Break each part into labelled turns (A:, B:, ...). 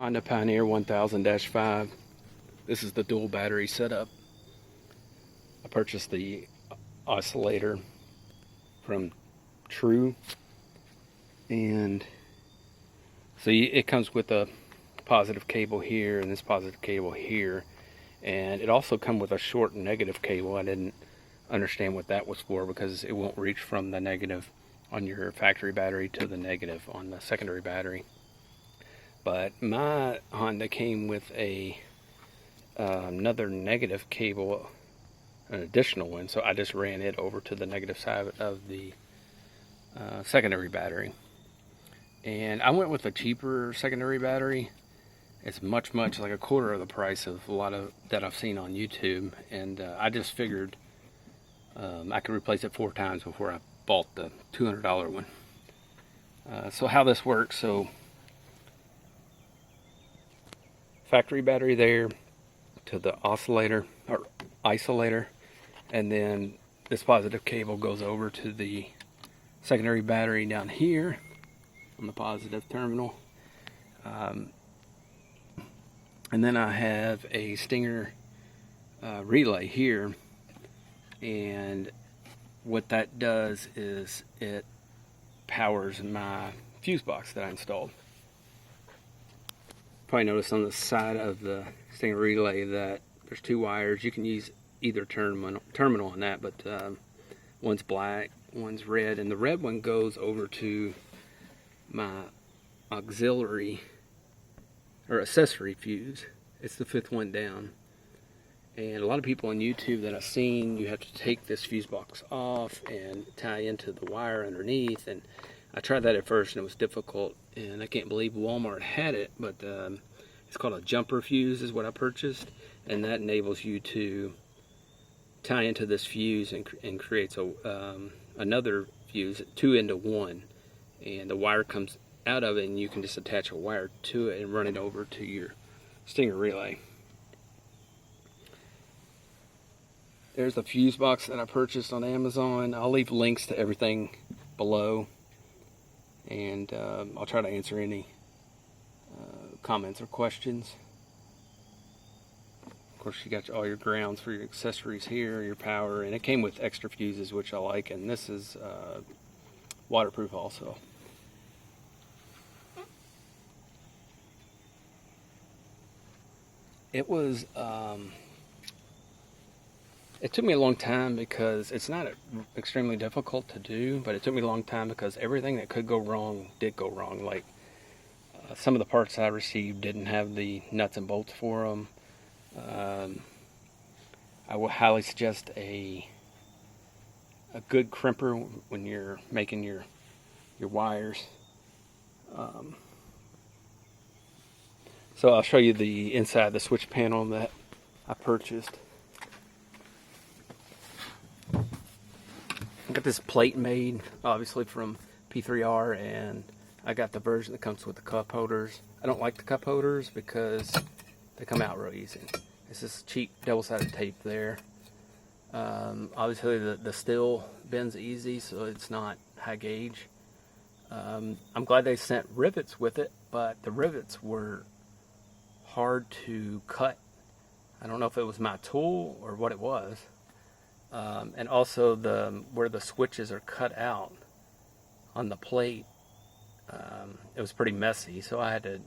A: Honda Pioneer 1000-5. This is the dual battery setup. I purchased the oscillator from True, and so it comes with a positive cable here and this positive cable here, and it also comes with a short negative cable. I didn't understand what that was for because it won't reach from the negative on your factory battery to the negative on the secondary battery. But my Honda came with another negative cable, an additional one, so I just ran it over to the negative side of the secondary battery. And I went with a cheaper secondary battery. It's much like a quarter of the price of a lot of that I've seen on YouTube, and I just figured I could replace it 4 times before I bought the $200 one. So how this works, so factory battery there to the oscillator or isolator, and then this positive cable goes over to the secondary battery down here on the positive terminal, and then I have a Stinger relay here, and what that does is it powers my fuse box that I installed. Probably noticed on the side of the Stinger relay that there's 2 wires. You can use either terminal on that, but one's black, one's red, and the red one goes over to my auxiliary or accessory fuse. It's the 5th one down. And a lot of people on YouTube that I've seen, you have to take this fuse box off and tie into the wire underneath, and I tried that at first and it was difficult, and I can't believe Walmart had it, but it's called a jumper fuse is what I purchased, and that enables you to tie into this fuse and creates another fuse, 2 into 1, and the wire comes out of it and you can just attach a wire to it and run it over to your Stinger relay. There's the fuse box that I purchased on Amazon. I'll leave links to everything below, and I'll try to answer any comments or questions. Of course, you got all your grounds for your accessories here, your power, and it came with extra fuses, which I like, and this is waterproof also. It was it took me a long time because it's not extremely difficult to do, but it took me a long time because everything that could go wrong did go wrong. Like some of the parts I received didn't have the nuts and bolts for them. I would highly suggest a good crimper when you're making your wires. So I'll show you the inside of the switch panel that I purchased. I got this plate made, obviously from P3R, and I got the version that comes with the cup holders. I don't like the cup holders because they come out real easy. It's this cheap double-sided tape there. Obviously the steel bends easy, so it's not high gauge. I'm glad they sent rivets with it, but the rivets were hard to cut. I don't know if it was my tool or what it was. And also where the switches are cut out on the plate, it was pretty messy, so I had to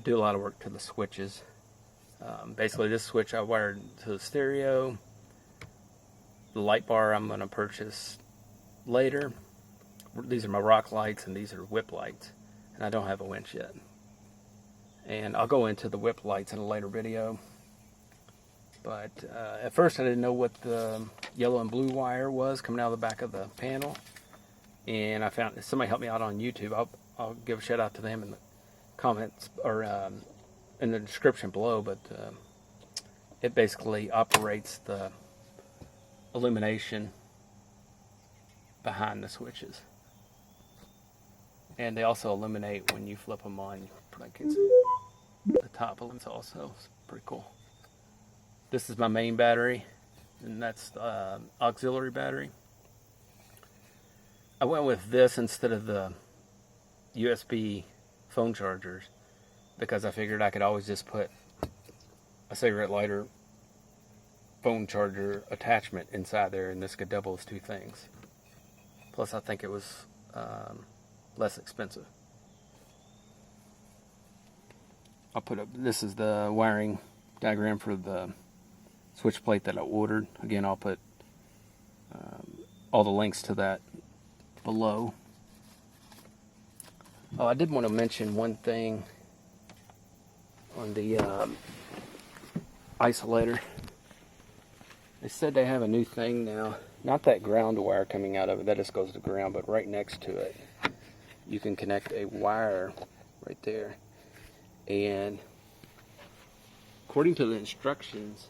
A: do a lot of work to the switches. Basically this switch I wired to the stereo. The light bar I'm going to purchase later. These are my rock lights and these are whip lights, and I don't have a winch yet. And I'll go into the whip lights in a later video. But at first I didn't know what the yellow and blue wire was coming out of the back of the panel, and I found somebody helped me out on YouTube. I'll give a shout out to them in the comments or in the description below. But it basically operates the illumination behind the switches, and they also illuminate when you flip them on. I can see the top of them also. It's pretty cool. This is my main battery, and that's the auxiliary battery. I went with this instead of the USB phone chargers because I figured I could always just put a cigarette lighter phone charger attachment inside there, and this could double as two things. Plus, I think it was less expensive. I'll put up, this is the wiring diagram for the switch plate that I ordered. Again, I'll put all the links to that below. Oh, I did want to mention one thing on the isolator. They said they have a new thing now. Not that ground wire coming out of it, that just goes to ground, but right next to it, you can connect a wire right there. And according to the instructions,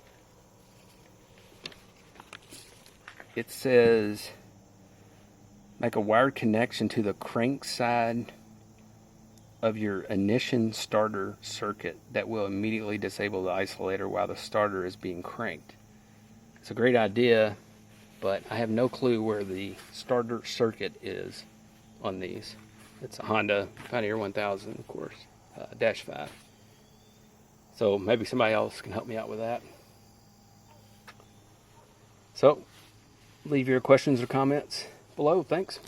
A: it says make a wired connection to the crank side of your ignition starter circuit that will immediately disable the isolator while the starter is being cranked. It's a great idea, but I have no clue where the starter circuit is on these. It's a Honda Pioneer 1000, of course, Dash 5. So maybe somebody else can help me out with that. So leave your questions or comments below. Thanks.